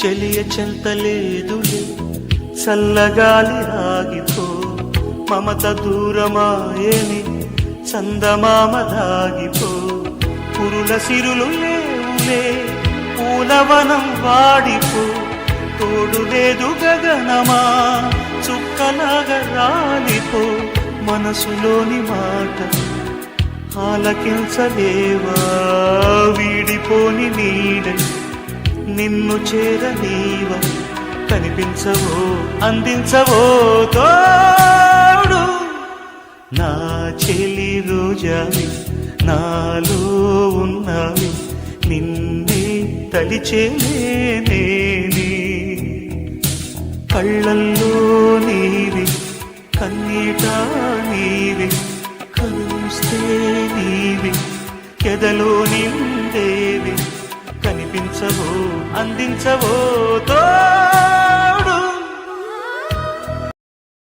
చెలియ చెంతలేదులే చల్లగాలి ఆగిపో మమత దూరమాయని చందమామ దాగిపో పురుల సిరులు లేవులే పూలవనం వాడిపో తోడు లేదు గగనమా చుక్కలాగా రాలిపో మనసులోని మాట ఆలకించలేవా వీడిపోని నీడ నిన్ను చేరనీవ కనిపించవో అందించవో తోడు నా చెలి రోజావి నాలో ఉన్నవి నిన్నే తలిచేనే కళ్ళల్లో నీవి కన్నీట నీవి కలుస్తే నీవి ఎదలో నిందేవి కనిపించవో అందించవో తో